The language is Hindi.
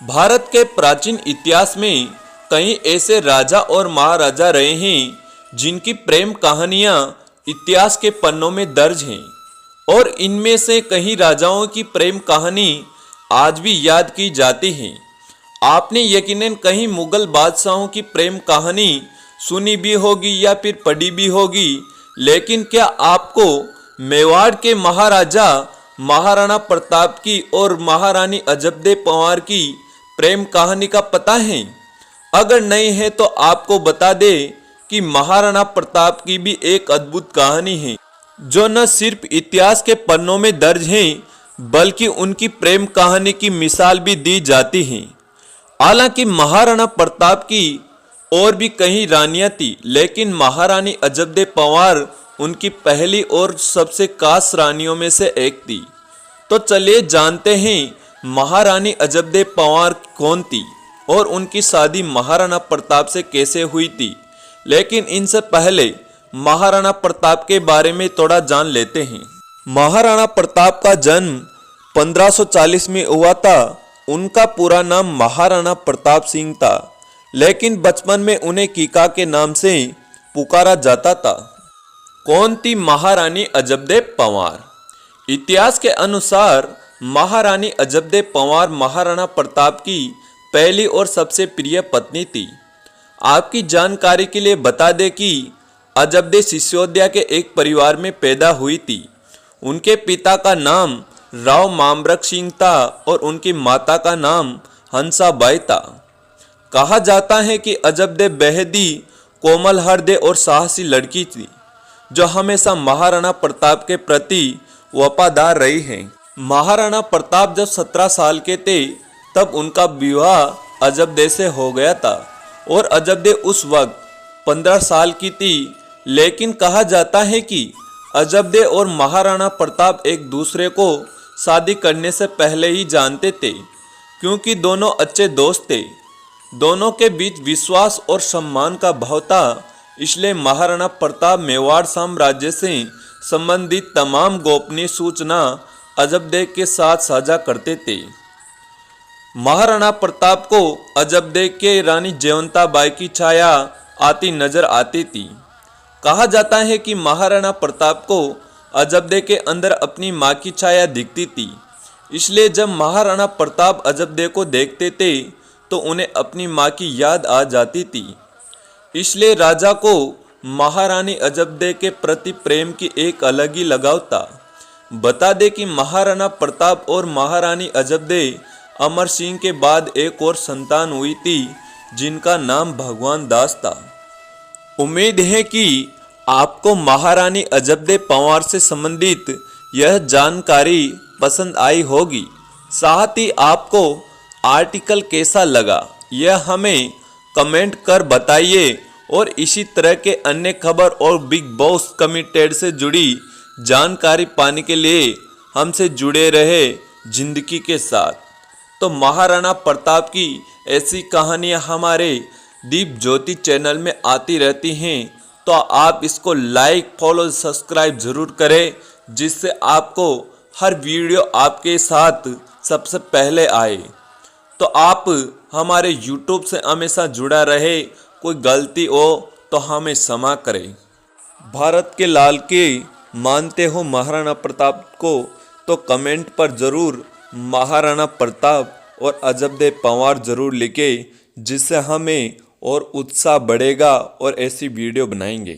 भारत के प्राचीन इतिहास में कई ऐसे राजा और महाराजा रहे हैं जिनकी प्रेम कहानियां इतिहास के पन्नों में दर्ज हैं और इनमें से कई राजाओं की प्रेम कहानी आज भी याद की जाती है। आपने यकीनन कई मुगल बादशाहों की प्रेम कहानी सुनी भी होगी या फिर पढ़ी भी होगी, लेकिन क्या आपको मेवाड़ के महाराजा महाराणा प्रताप की और महारानी अजबदेव पंवार की प्रेम कहानी का पता है? अगर नहीं है तो आपको बता दे कि महाराणा प्रताप की भी एक अद्भुत कहानी है जो न सिर्फ इतिहास के पन्नों में दर्ज है बल्कि उनकी प्रेम कहानी की मिसाल भी दी जाती है। हालांकि महाराणा प्रताप की और भी कई रानियां थी, लेकिन महारानी अजबदेव पंवार उनकी पहली और सबसे खास रानियों में से एक थी। तो चलिए जानते हैं महारानी अजबदेव पंवार कौन थी और उनकी शादी महाराणा प्रताप से कैसे हुई थी। लेकिन इनसे पहले महाराणा प्रताप के बारे में थोड़ा जान लेते हैं। महाराणा प्रताप का जन्म 1540 में हुआ था। उनका पूरा नाम महाराणा प्रताप सिंह था, लेकिन बचपन में उन्हें कीका के नाम से पुकारा जाता था। कौन थी महारानी अजबदेव पंवार? इतिहास के अनुसार महारानी अजबदेव पंवार महाराणा प्रताप की पहली और सबसे प्रिय पत्नी थी। आपकी जानकारी के लिए बता दें कि अजबदेव सिसोदिया के एक परिवार में पैदा हुई थी। उनके पिता का नाम राव मामरक सिंह था और उनकी माता का नाम हंसाबाई था। कहा जाता है कि अजबदेव बेहद ही कोमल हृदय और साहसी लड़की थी जो हमेशा महाराणा प्रताप के प्रति वफादार रही है। महाराणा प्रताप जब 17 साल के थे तब उनका विवाह अजबदेव से हो गया था और अजबदेव उस वक्त 15 साल की थी। लेकिन कहा जाता है कि अजबदेव और महाराणा प्रताप एक दूसरे को शादी करने से पहले ही जानते थे, क्योंकि दोनों अच्छे दोस्त थे। दोनों के बीच विश्वास और सम्मान का भाव था, इसलिए महाराणा प्रताप मेवाड़ साम्राज्य से संबंधित तमाम गोपनीय सूचना अजबदेव के साथ साझा करते थे। महाराणा प्रताप को अजबदेव के रानी जयवंताबाई की छाया आती नजर आती थी। कहा जाता है कि महाराणा प्रताप को अजबदेव के अंदर अपनी मां की छाया दिखती थी, इसलिए जब महाराणा प्रताप अजबदेव को देखते थे तो उन्हें अपनी मां की याद आ जाती थी। इसलिए राजा को महारानी अजबदेव के प्रति प्रेम की एक अलग ही लगाव था। बता दें कि महाराणा प्रताप और महारानी अजबदेव अमर सिंह के बाद एक और संतान हुई थी जिनका नाम भगवान दास था। उम्मीद है कि आपको महारानी अजबदेव पंवार से संबंधित यह जानकारी पसंद आई होगी। साथ ही आपको आर्टिकल कैसा लगा यह हमें कमेंट कर बताइए और इसी तरह के अन्य खबर और बिग बॉस कमिटेड से जुड़ी जानकारी पाने के लिए हमसे जुड़े रहे जिंदगी के साथ। तो महाराणा प्रताप की ऐसी कहानियां हमारे दीप ज्योति चैनल में आती रहती हैं, तो आप इसको लाइक फॉलो सब्सक्राइब जरूर करें, जिससे आपको हर वीडियो आपके साथ सबसे पहले आए। तो आप हमारे YouTube से हमेशा जुड़ा रहे। कोई गलती हो तो हमें क्षमा करें। भारत के लाल के मानते हो महाराणा प्रताप को, तो कमेंट पर ज़रूर महाराणा प्रताप और अजबदेव पंवार ज़रूर लिखें, जिससे हमें और उत्साह बढ़ेगा और ऐसी वीडियो बनाएंगे।